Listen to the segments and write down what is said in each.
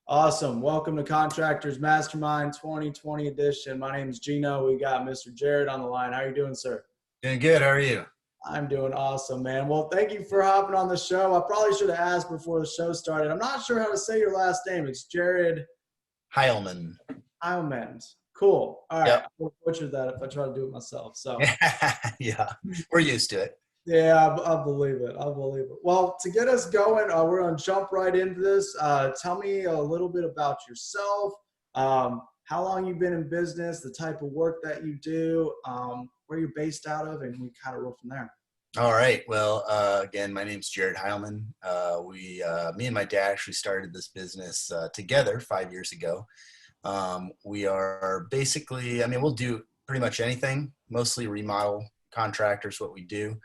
Awesome. Welcome to Contractors Mastermind 2020 edition. My name is Gino. We got Mr. Jared on the line. How are you doing, sir? Doing good. How are you? I'm doing awesome, man. Well, thank you for hopping on the show. I probably should have asked before the show started. I'm not sure how to say your last name. It's Jared Heilman. Heilman. Cool. All right. Yep. I'll butcher that if I try to do it myself. So, Yeah, we're used to it. yeah, I believe it. I believe it. Well, to get us going, we're going to jump right into this. Tell me a little bit about yourself, how long you've been in business, the type of work that you do, where you're based out of, and we kind of roll from there. All right. Well, again, my name's Jared Heilman. Me and my dad actually started this business together 5 years ago. We are basically, we'll do pretty much anything, mostly remodel contractors, what we do.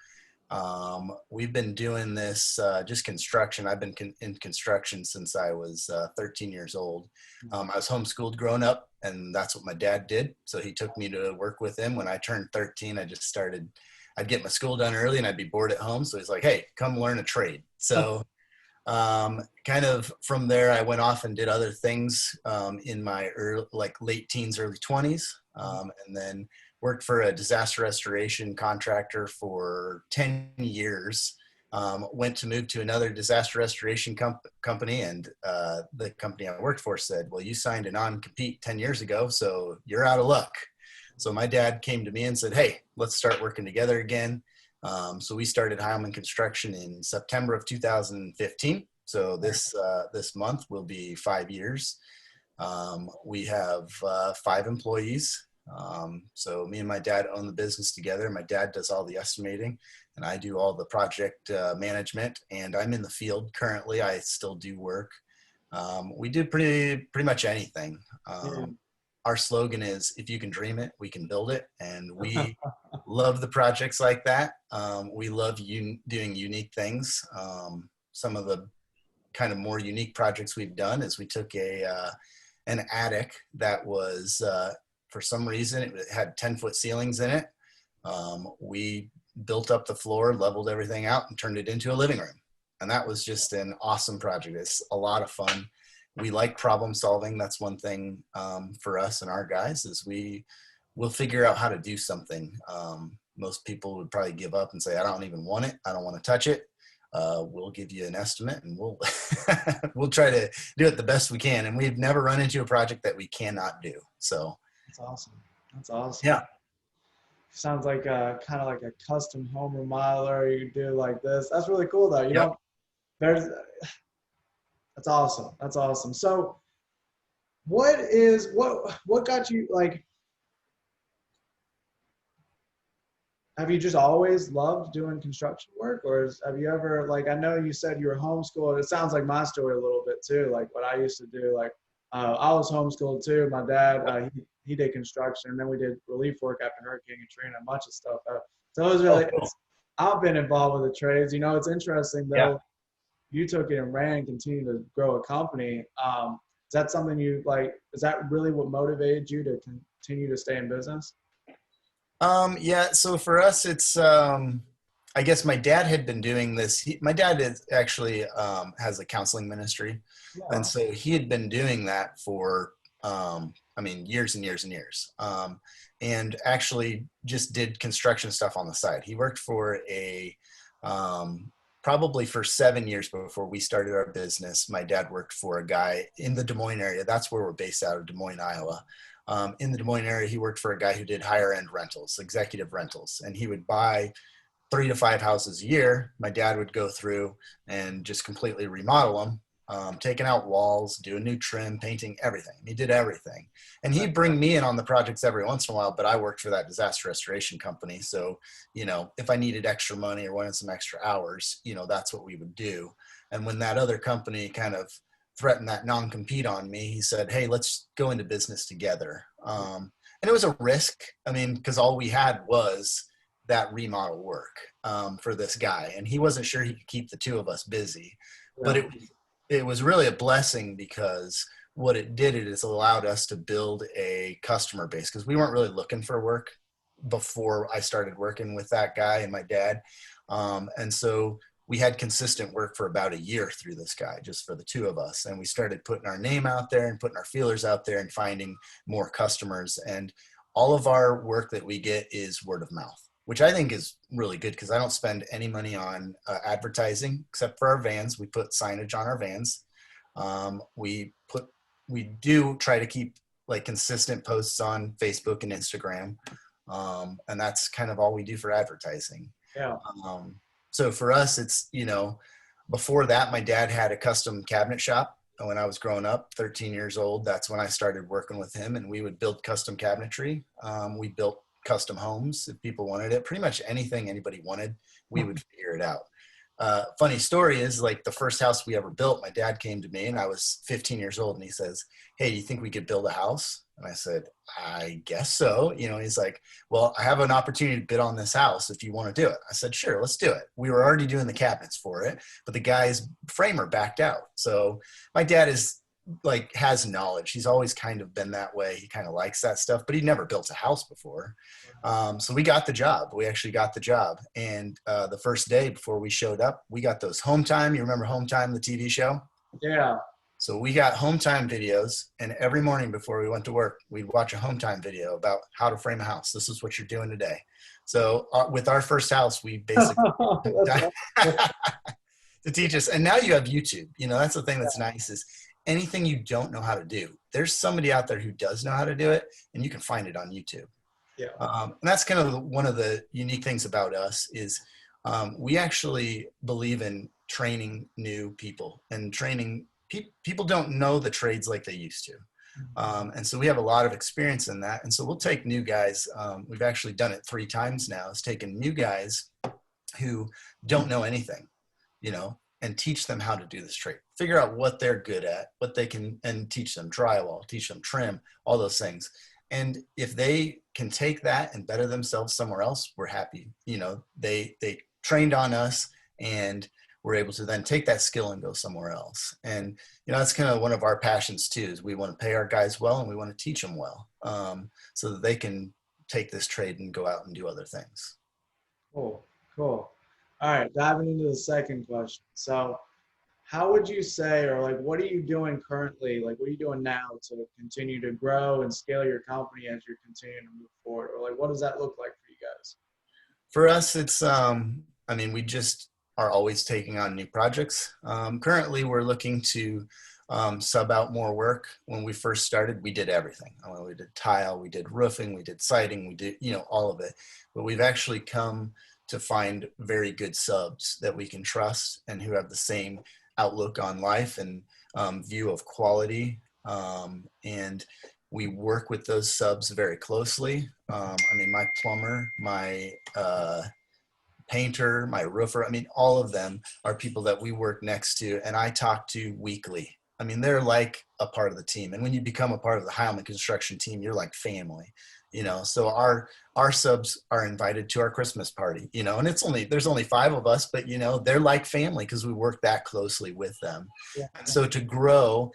We've been doing this, just construction. I've been in construction since I was 13 years old. I was homeschooled growing up, and that's what my dad did. So he took me to work with him. When I turned 13, I'd get my school done early and I'd be bored at home. So he's like, hey, come learn a trade. So kind of from there, I went off and did other things in my late teens, early 20s, and then worked for a disaster restoration contractor for 10 years. Went to move to another disaster restoration company, and the company I worked for said, well, you signed a non-compete 10 years ago, so you're out of luck. So my dad came to me and said, hey, let's start working together again. So we started Hyman Construction in September of 2015. So this month will be 5 years. We have 5 employees. So me and my dad own the business together. My dad does all the estimating and I do all the project management, and I'm in the field currently. I still do work. We do pretty much anything. Our slogan is, if you can dream it, we can build it. And we love the projects like that. We love doing unique things. Some of the kind of more unique projects we've done is we took an attic that was, for some reason, it had 10-foot ceilings in it. We built up the floor, leveled everything out, and turned it into a living room. And that was just an awesome project. It's a lot of fun. We like problem solving. That's one thing for us and our guys is we'll figure out how to do something. Most people would probably give up and say, I don't even want it. I don't want to touch it. We'll give you an estimate and we'll we'll try to do it the best we can. And we've never run into a project that we cannot do. So That's awesome. That's awesome. Yeah. Sounds like kind of like a custom home remodeler. You do like this. That's really cool, though. You know, that's awesome. That's awesome. So, what got you like? Have you just always loved doing construction work, or have you ever like? I know you said you were homeschooled. It sounds like my story a little bit too. Like what I used to do. Like I was homeschooled too. My dad he did construction, and then we did relief work after Hurricane Katrina, a bunch of stuff. So it was really. I've been involved with the trades. You know, it's interesting though. Yeah. You took it and ran and continued to grow a company. Is that something you like? Is that really what motivated you to continue to stay in business? Yeah. So for us, it's, I guess my dad had been doing this. My dad is actually has a counseling ministry. Yeah. And so he had been doing that for, years and years and years. And actually just did construction stuff on the side. He worked for probably for 7 years before we started our business. My dad worked for a guy in the Des Moines area. That's where we're based out of, Des Moines, Iowa. In the Des Moines area, he worked for a guy who did higher end rentals, executive rentals, and he would buy 3 to 5 houses a year. My dad would go through and just completely remodel them, taking out walls, do a new trim, painting, everything. He did everything. And he'd bring me in on the projects every once in a while, but I worked for that disaster restoration company. So, you know, if I needed extra money or wanted some extra hours, you know, that's what we would do. And when that other company kind of threatened that non-compete on me, he said, hey, let's go into business together. And it was a risk. I mean, because all we had was that remodel work for this guy. And he wasn't sure he could keep the two of us busy. Yeah. But it was really a blessing because what it did is allowed us to build a customer base because we weren't really looking for work before I started working with that guy and my dad. And so we had consistent work for about a year through this guy, just for the two of us. And we started putting our name out there and putting our feelers out there and finding more customers. And all of our work that we get is word of mouth, which I think is really good because I don't spend any money on advertising except for our vans. We put signage on our vans. We do try to keep like consistent posts on Facebook and Instagram. And that's kind of all we do for advertising. Yeah. So for us, it's, before that, my dad had a custom cabinet shop. And when I was growing up, 13 years old, that's when I started working with him, and we would build custom cabinetry. We built custom homes if people wanted it. Pretty much anything anybody wanted, we would figure it out. Funny story is, like, the first house we ever built, my dad came to me and I was 15 years old, and he says, "Hey, do you think we could build a house?" And I said, "I guess so." He's like, "Well, I have an opportunity to bid on this house if you want to do it." I said, "Sure, let's do it." We were already doing the cabinets for it, but the guy's framer backed out. So my dad has knowledge. He's always kind of been that way. He kind of likes that stuff, but he never built a house before. So we got the job. We actually got the job. And the first day before we showed up, we got those Home Time. You remember Home Time, the TV show? Yeah. So we got Home Time videos, and every morning before we went to work, we'd watch a Home Time video about how to frame a house. This is what you're doing today. So with our first house, we basically to teach us. And now you have YouTube. That's the thing that's nice is anything you don't know how to do, there's somebody out there who does know how to do it, and you can find it on YouTube. Yeah. And that's kind of one of the unique things about us is we actually believe in training new people and training people don't know the trades like they used to. And so we have a lot of experience in that. And so we'll take new guys. We've actually done it 3 times now. It's taken new guys who don't know anything, and teach them how to do this trade, figure out what they're good at, what they can, and teach them drywall, teach them trim, all those things. And if they can take that and better themselves somewhere else, we're happy. They trained on us, and we're able to then take that skill and go somewhere else. And, that's kind of one of our passions too, is we want to pay our guys well, and we want to teach them well, so that they can take this trade and go out and do other things. Cool. All right, diving into the second question. So how would you say, or like, what are you doing currently? Like, what are you doing now to continue to grow and scale your company as you're continuing to move forward? Or like, what does that look like for you guys? For us, it's, we just are always taking on new projects. Currently, we're looking to sub out more work. When we first started, we did everything. We did tile, we did roofing, we did siding, we did, all of it. But we've actually come to find very good subs that we can trust and who have the same outlook on life and view of quality. And we work with those subs very closely. My plumber, my painter, my roofer, all of them are people that we work next to and I talk to weekly. They're like a part of the team. And when you become a part of the Hyman Construction team, you're like family, so our subs are invited to our Christmas party, and there's only 5 of us, but they're like family because we work that closely with them. Yeah. And so to grow,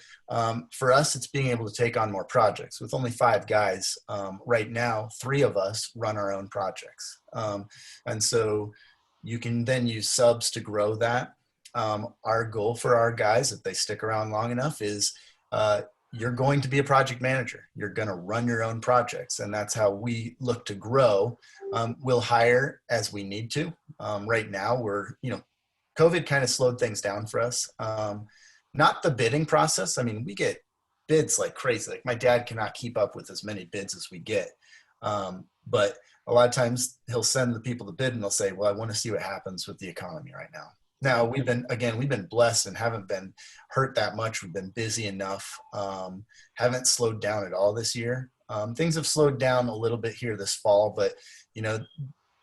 for us, it's being able to take on more projects. With only 5 guys right now, 3 of us run our own projects. And so you can then use subs to grow that. Our goal for our guys, if they stick around long enough, is you're going to be a project manager. You're going to run your own projects. And that's how we look to grow. We'll hire as we need to. Right now, COVID kind of slowed things down for us. Not the bidding process. We get bids like crazy. Like my dad cannot keep up with as many bids as we get. But a lot of times he'll send the people to bid and they'll say, well, I want to see what happens with the economy right now. Now we've been blessed and haven't been hurt that much. We've been busy enough, haven't slowed down at all this year. Things have slowed down a little bit here this fall, but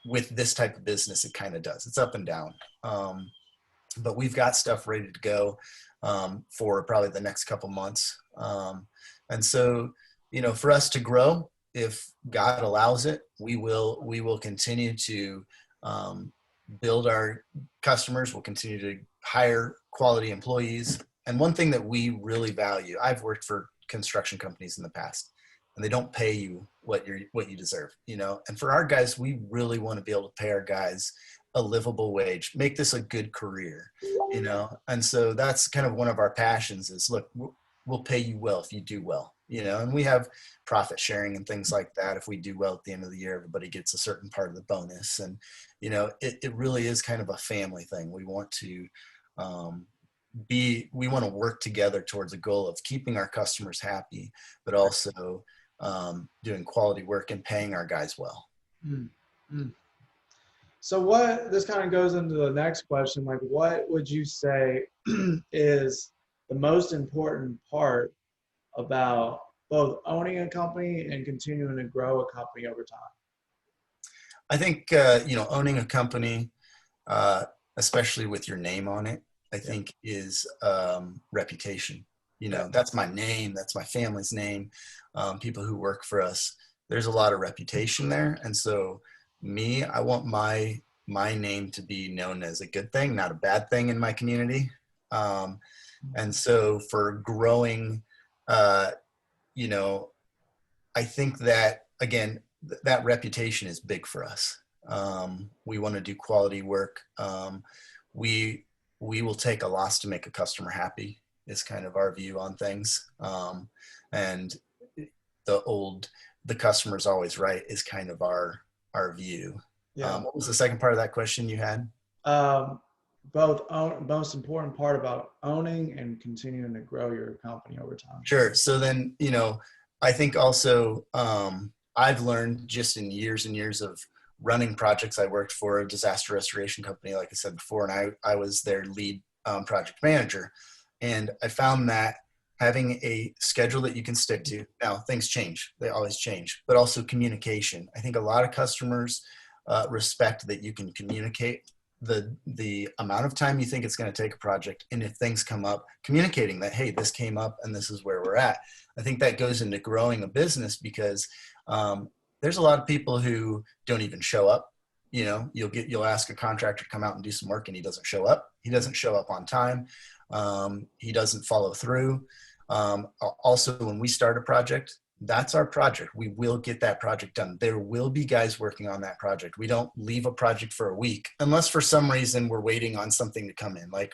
with this type of business, it kind of does. It's up and down. But we've got stuff ready to go for probably the next couple months. And so, for us to grow, if God allows it, we will continue to build our customers. We'll continue to hire quality employees. And one thing that we really value, I've worked for construction companies in the past, and they don't pay you what you deserve, And for our guys, we really want to be able to pay our guys a livable wage, make this a good career, you know? And so that's kind of one of our passions is, look, we'll pay you well if you do well, you know, and we have profit sharing and things like that. If we do well at the end of the year, everybody gets a certain part of the bonus. And, you know, it really is kind of a family thing. We want to, we want to work together towards a goal of keeping our customers happy, but also doing quality work and paying our guys well. Mm-hmm. So what, this kind of goes into the next question, like what would you say is the most important part about both owning a company and continuing to grow a company over time? I think, you know, owning a company, especially with your name on it, I think is reputation. You know, that's my name, that's my family's name, people who work for us. There's a lot of reputation there. And so me, I want my name to be known as a good thing, not a bad thing in my community. And so for growing, you know, I think that, again, that reputation is big for us. We want to do quality work. We will take a loss to make a customer happy is kind of our view on things. And the customer's always right is kind of our view. Yeah. What was the second part of that question you had? Most important part about owning and continuing to grow your company over time. Sure. So then, you know, I think also I've learned just in years and years of running projects. I worked for a disaster restoration company, like I said before, and I was their lead project manager. And I found that having a schedule that you can stick to, now things change, they always change, but also communication. I think a lot of customers respect that you can communicate the amount of time you think it's going to take a project. And if things come up, communicating that, hey, this came up and this is where we're at. I think that goes into growing a business because there's a lot of people who don't even show up. You know, you'll ask a contractor to come out and do some work and he doesn't show up. He doesn't show up on time. He doesn't follow through. Also, when we start a project, that's our project. We will get that project done. There will be guys working on that project. We don't leave a project for a week unless for some reason we're waiting on something to come in. Like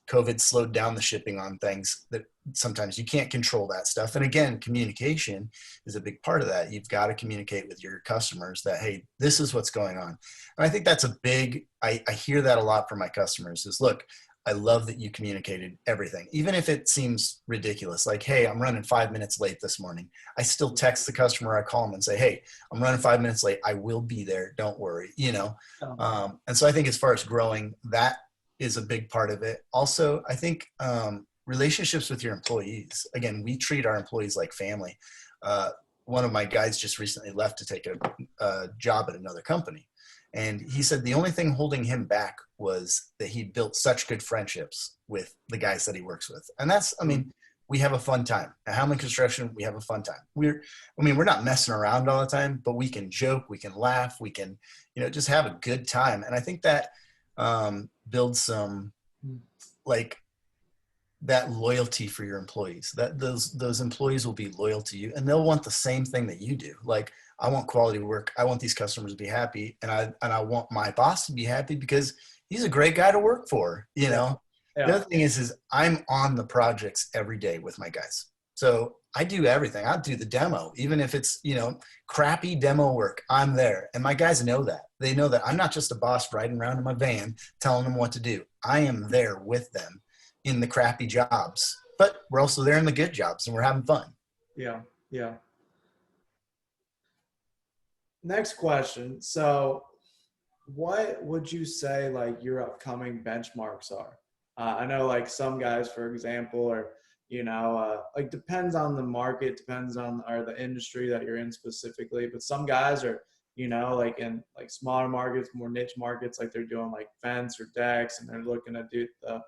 COVID slowed down the shipping on things that sometimes you can't control that stuff. And again, communication is a big part of that. You've got to communicate with your customers that, hey, this is what's going on. And I think that's a big, I hear that a lot from my customers is, look, I love that you communicated everything, even if it seems ridiculous. Like, hey, I'm running 5 minutes late this morning. I still text the customer. I call them and say, hey, I'm running 5 minutes late. I will be there. Don't worry, you know? And so I think as far as growing, that is a big part of it. Also, I think relationships with your employees. Again, we treat our employees like family. One of my guys just recently left to take a job at another company. And he said the only thing holding him back was that he built such good friendships with the guys that he works with. And that's, I mean, we have a fun time. At Hyman Construction, we have a fun time. We're not messing around all the time, but we can joke, we can laugh, we can, you know, just have a good time. And I think that builds some, like, that loyalty for your employees, that those employees will be loyal to you and they'll want the same thing that you do. Like, I want quality work. I want these customers to be happy. And I want my boss to be happy because he's a great guy to work for, you know? Yeah. The other thing is I'm on the projects every day with my guys. So I do everything. I do the demo, even if it's, you know, crappy demo work, I'm there. And my guys know that. They know that I'm not just a boss riding around in my van telling them what to do. I am there with them in the crappy jobs, but we're also there in the good jobs and we're having fun. Yeah. Yeah. Next question. So what would you say like your upcoming benchmarks are? I know like some guys, for example, are, you know, like depends on the market, depends on or the industry that you're in specifically, but some guys are, you know, like in like smaller markets, more niche markets, like they're doing like fence or decks and they're looking to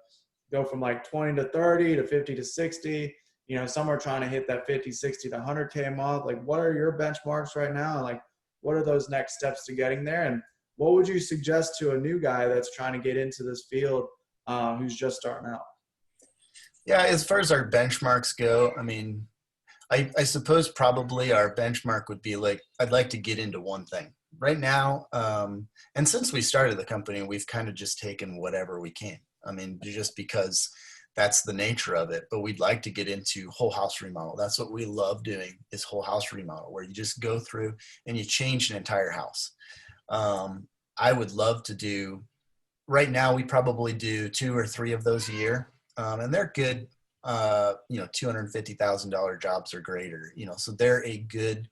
go from like 20 to 30 to 50 to 60. You know, some are trying to hit that 50, 60 to 100K a month. Like what are your benchmarks right now? And like, what are those next steps to getting there? And what would you suggest to a new guy that's trying to get into this field who's just starting out? Yeah, as far as our benchmarks go, I mean, I suppose probably our benchmark would be like, I'd like to get into one thing. right now, and since we started the company, we've kind of just taken whatever we can. I mean, just because that's the nature of it. But we'd like to get into whole house remodel. That's what we love doing, is whole house remodel, where you just go through and you change an entire house. I would love to do, right now we probably do 2 or 3 of those a year. And they're good, $250,000 jobs or greater, so they're a good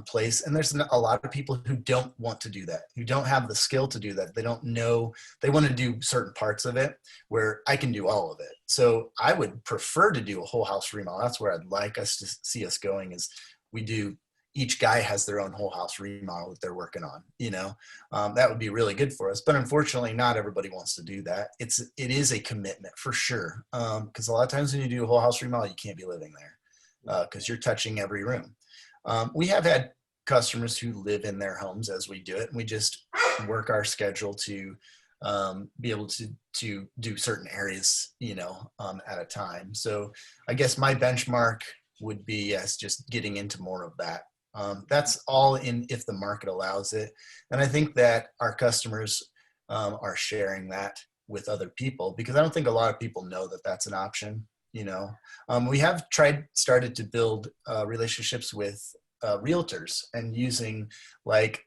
place. And there's a lot of people who don't want to do that, who don't have the skill to do that. They don't know, they want to do certain parts of it, where I can do all of it. So I would prefer to do a whole house remodel. That's where I'd like us to see us going, is we do, each guy has their own whole house remodel that they're working on, that would be really good for us. But unfortunately, not everybody wants to do that. It is a commitment for sure. Cause a lot of times when you do a whole house remodel, you can't be living there, cause you're touching every room. We have had customers who live in their homes as we do it, and we just work our schedule to be able to do certain areas, at a time. So I guess my benchmark would be, yes, just getting into more of that. That's all in, if the market allows it. And I think that our customers are sharing that with other people, because I don't think a lot of people know that that's an option. We have started to build relationships with realtors, and using like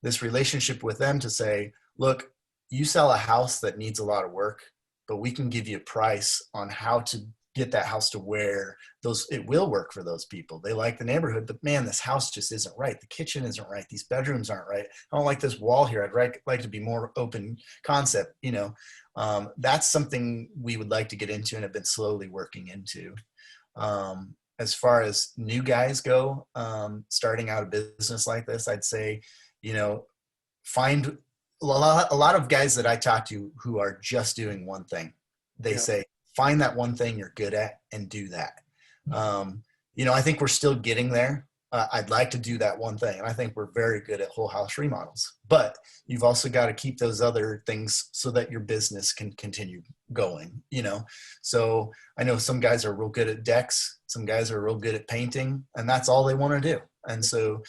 this relationship with them to say, look, you sell a house that needs a lot of work, but we can give you a price on how to get that house to where it will work for those people. They like the neighborhood, but man, this house just isn't right. The kitchen isn't right. These bedrooms aren't right. I don't like this wall here. I'd like to be more open concept. That's something we would like to get into and have been slowly working into. As far as new guys go, starting out a business like this, I'd say, find a lot of guys that I talk to who are just doing one thing. They say, find that one thing you're good at and do that. I think we're still getting there. I'd like to do that one thing. And I think we're very good at whole house remodels, but you've also got to keep those other things so that your business can continue going, So I know some guys are real good at decks. Some guys are real good at painting, and that's all they want to do. And so,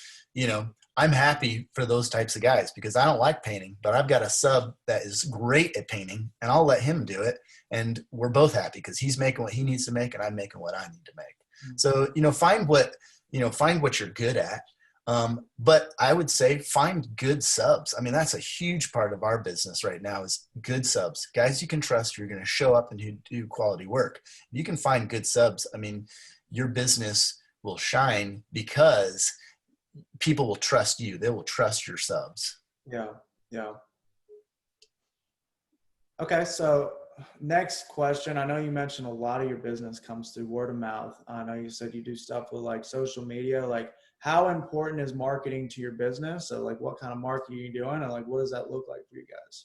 I'm happy for those types of guys, because I don't like painting, but I've got a sub that is great at painting, and I'll let him do it. And we're both happy because he's making what he needs to make, and I'm making what I need to make. So, find what you're good at. But I would say find good subs. I mean, that's a huge part of our business right now, is good subs, guys you can trust, who are going to show up and do quality work. If you can find good subs, I mean, your business will shine, because people will trust you. They will trust your subs. Yeah. Yeah. Okay. So next question. I know you mentioned a lot of your business comes through word of mouth. I know you said you do stuff with like social media. Like, how important is marketing to your business? So like, what kind of marketing are you doing, and like, what does that look like for you guys?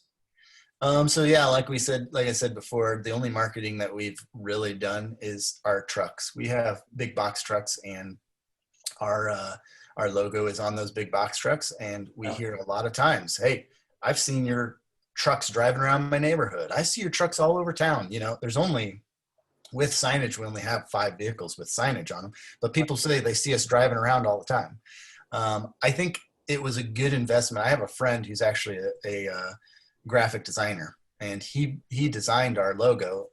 So yeah, like I said before, the only marketing that we've really done is our trucks. We have big box trucks, and our logo is on those big box trucks. And we hear a lot of times, hey, I've seen your trucks driving around my neighborhood. I see your trucks all over town. There's only, with signage, we only have 5 vehicles with signage on them, but people say they see us driving around all the time. I think it was a good investment. I have a friend who's actually a graphic designer, and he designed our logo,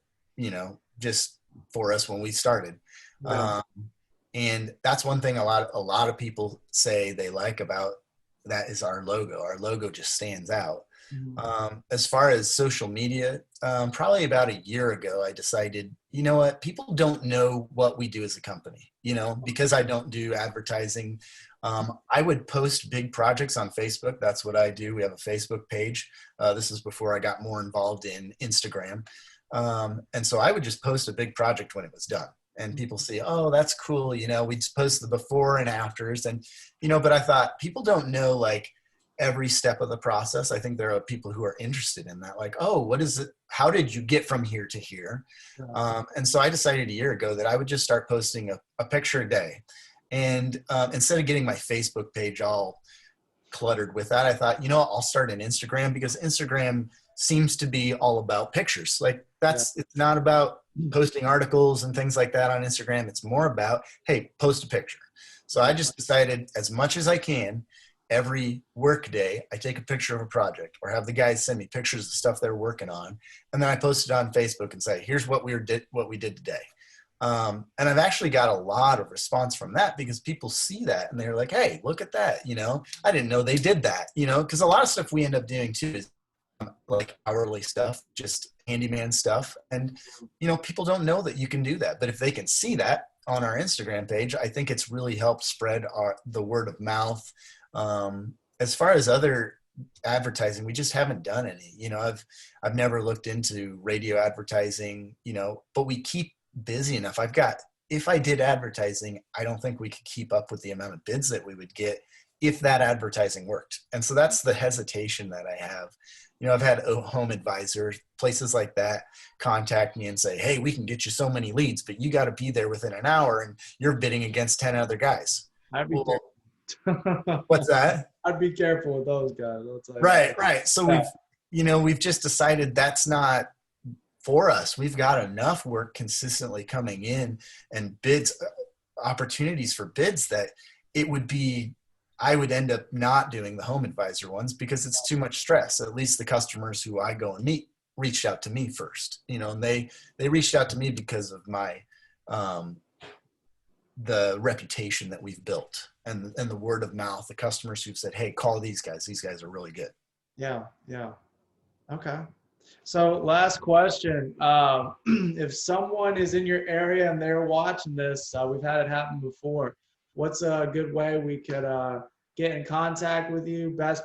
just for us when we started. Yeah. And that's one thing a lot of people say they like about that, is our logo. Our logo just stands out. As far as social media, probably about a year ago, I decided, you know what, people don't know what we do as a company, because I don't do advertising. I would post big projects on Facebook. That's what I do. We have a Facebook page. This is before I got more involved in Instagram. And so I would just post a big project when it was done. And people see, oh, that's cool. We'd just post the before and afters. And, but I thought, people don't know like every step of the process. I think there are people who are interested in that. Like, oh, what is it? How did you get from here to here? And so I decided a year ago that I would just start posting a picture a day. And instead of getting my Facebook page all cluttered with that, I thought, I'll start an Instagram, because Instagram seems to be all about pictures. Like it's not about posting articles and things like that on Instagram. It's more about, hey, post a picture. So I just decided, as much as I can, every work day, I take a picture of a project or have the guys send me pictures of stuff they're working on. And then I post it on Facebook and say, here's what we did today. And I've actually got a lot of response from that because people see that and they're like, hey, look at that. I didn't know they did that, because a lot of stuff we end up doing too is like hourly stuff, just handyman stuff. And, people don't know that you can do that. But if they can see that on our Instagram page, I think it's really helped spread the word of mouth. As far as other advertising, we just haven't done any. I've never looked into radio advertising, but we keep busy enough. If I did advertising, I don't think we could keep up with the amount of bids that we would get if that advertising worked. And so that's the hesitation that I have. I've had home advisors, places like that, contact me and say, hey, we can get you so many leads, but you got to be there within an hour and you're bidding against 10 other guys. I'd be careful. What's that? I'd be careful with those guys. Right. So we've just decided that's not for us. We've got enough work consistently coming in and bids, opportunities for bids that I would end up not doing the home advisor ones because it's too much stress. At least the customers who I go and meet reached out to me first, and they reached out to me because of my, the reputation that we've built and the word of mouth, the customers who've said, hey, call these guys. These guys are really good. Yeah. Okay. So last question. If someone is in your area and they're watching this, we've had it happen before. What's a good way we could get in contact with you? Best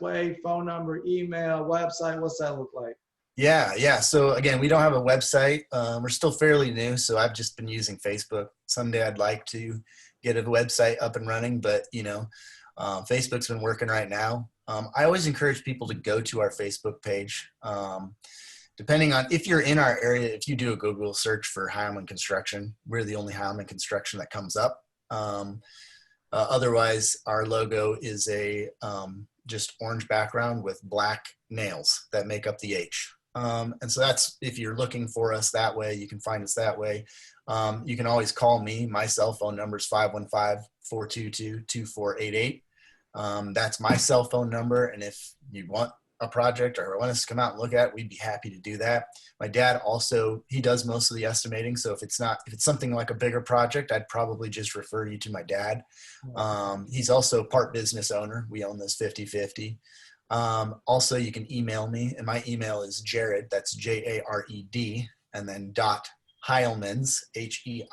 way, phone number, email, website, what's that look like? Yeah. So again, we don't have a website. We're still fairly new, so I've just been using Facebook. Someday I'd like to get a website up and running, but Facebook's been working right now. I always encourage people to go to our Facebook page. Depending on if you're in our area, if you do a Google search for Hyman Construction, we're the only Hyman Construction that comes up. Otherwise, our logo is a just orange background with black nails that make up the H. And so that's, if you're looking for us that way, you can find us that way. You can always call me. My cell phone number is 515-422-2488. That's my cell phone number. And if you want a project or want us to come out and look at it, we'd be happy to do that. My dad also, he does most of the estimating. So if it's something like a bigger project, I'd probably just refer you to my dad. He's also part business owner. We own this 50-50. Also, you can email me, and my email is Jared, that's Jared, and then .Heilmans, Heilmans,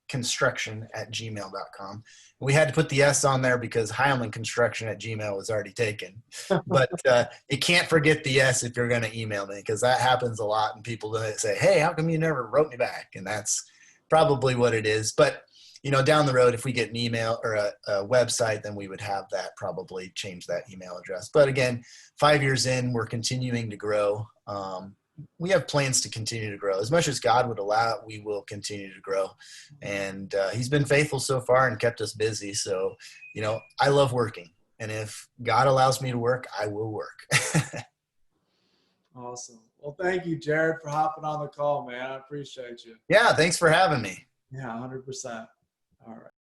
construction@gmail.com. We had to put the S on there because Hyman Construction at Gmail was already taken. But you can't forget the S if you're going to email me, because that happens a lot, and people say, hey, how come you never wrote me back? And that's probably what it is. But down the road, if we get an email or a website, then we would have that, probably change that email address. But again, 5 years in, we're continuing to grow. We have plans to continue to grow. As much as God would allow it, we will continue to grow. And he's been faithful so far and kept us busy. So, I love working. And if God allows me to work, I will work. Awesome. Well, thank you, Jared, for hopping on the call, man. I appreciate you. Yeah, thanks for having me. Yeah, 100%. All right.